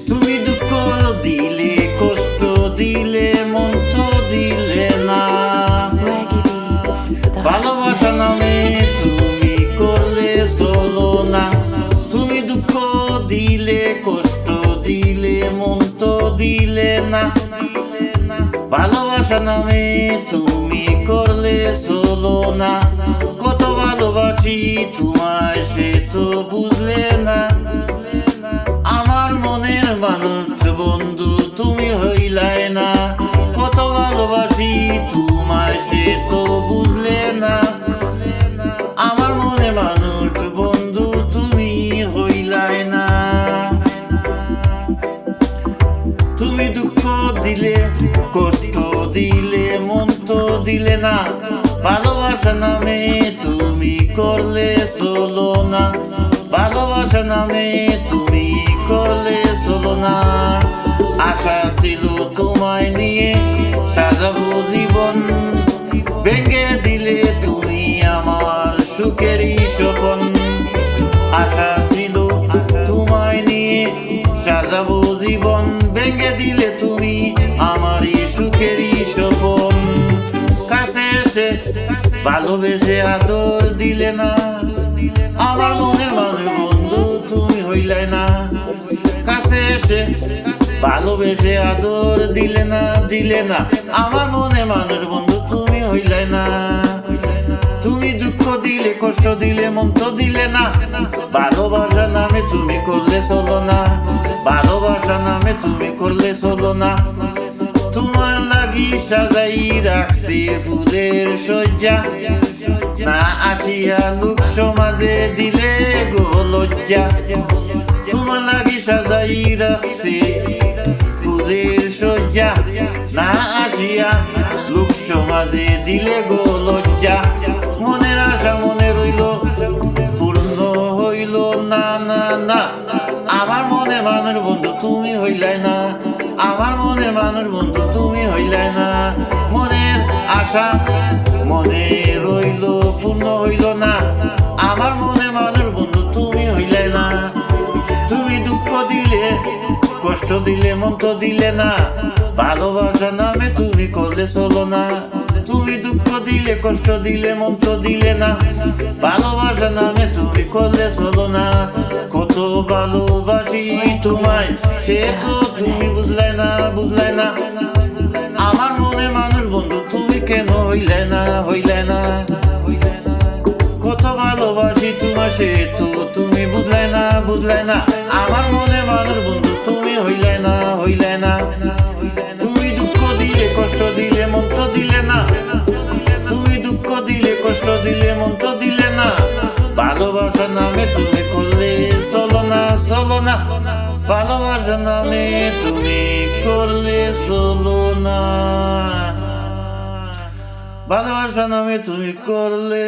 তুমি দুঃখ দিলে, কষ্ট দিলে, মন তো দিলে না। ভালোবাসা নামে তুমি করলে চলো না। তুমি দুঃখ দিলে, কষ্ট দিলে, মন তো দিলে না। ভালোবাসা নামে তুমি করলে চলো না। কত ভালোবাসি তোমায় সে তো বুঝলে না। আমার মনের মানুষ বন্ধু তুমি হইলাই না। কত ভালোবাসি তোমায় সে তো বুঝলে না। আমার মনে মানুষ বন্ধু তুমি হইলাই না। তুমি দুঃখ দিলে, কষ্ট দিলে, মন তো দিলে না। ভালোবাসা নামে তুমি করলে চলো না। ভালোবাসা নামে তুমি করলে চলো না। আশা ছিল তোমায় নিয়ে সাজাবো জীবন, ভেঙে দিলে তুমি আমার সুখেরই স্বপন। আশা ছিল তোমায় নিয়ে সাজাবো জীবন, ভেঙে দিলে তুমি আমারই সুখেরই স্বপন। কাছে এসে ভালোবেসে আদর দিলে না। আমার মনের মানুষ বন্ধু তুমি হইলাই না। কাছে এসে ভালোবেসে আদর দিলে না, দিলে না। আমার মনে মানুষ বন্ধু তুমি হইলাই না। তুমি দুঃখ দিলে, কষ্ট দিলে, মন তো দিলে না। ভালোবাসা নামে তুমি করলে চলো না। ভালোবাসা নামে তুমি করলে চলো না। তোমার লাগি সাজাই রাখছি ফুলের সজ্জা, না আসিয়া লোক সমাজে দিলে গো লজ্জা। তোমার লাগি সাজাই রাখছি ফুলের সজ্জা, না আসিয়া লোক সমাজে দিলে গো লজ্জা। মনের আশা মনে রইল, পূর্ণ হইল না না না। আমার মনের মানুষ বন্ধু তুমি হইলাই না। আমার মনের মানুষ বন্ধু তুমি হইলাই না। মনের আশা মনে রইল, পূর্ণ হইল না। আমার মনের মানুষ বন্ধু তুমি হইলাই না। তুমি দুঃখ দিলে, কষ্ট দিলে, মন তো দিলে না। ভালোবাসা নামে তুমি করলে চলো না। তুমি দুঃখ দিলে, কষ্ট দিলে, মন তো দিলে না। ভালোবাসা নামে তুমি করলে চলো না। কত ভালোবাসি তোমায় সে তো তুমি বুঝলাই না, বুঝলাই না। আমার মনে মানুষ বন্ধু তুমি কেন হইলে না, হইলে না। কত ভালোবাসি তোমায় সে তো তুমি বুঝলাই না, বুঝলাই না। আমার মনে মানুষ বন্ধু তুমি হইলে না, হইলে না। তুমি দুঃখ দিলে, কষ্ট দিলে, মন তো দিলে না। তুমি দুঃখ দিলে, কষ্ট দিলে, মন তো দিলে না। ভালোবাসা নামে তুমি করলে চলো না, চলো না। ভালোবাসা নামে তুমি করলে চলো না। ভালোবাসা নামে তুমি করলে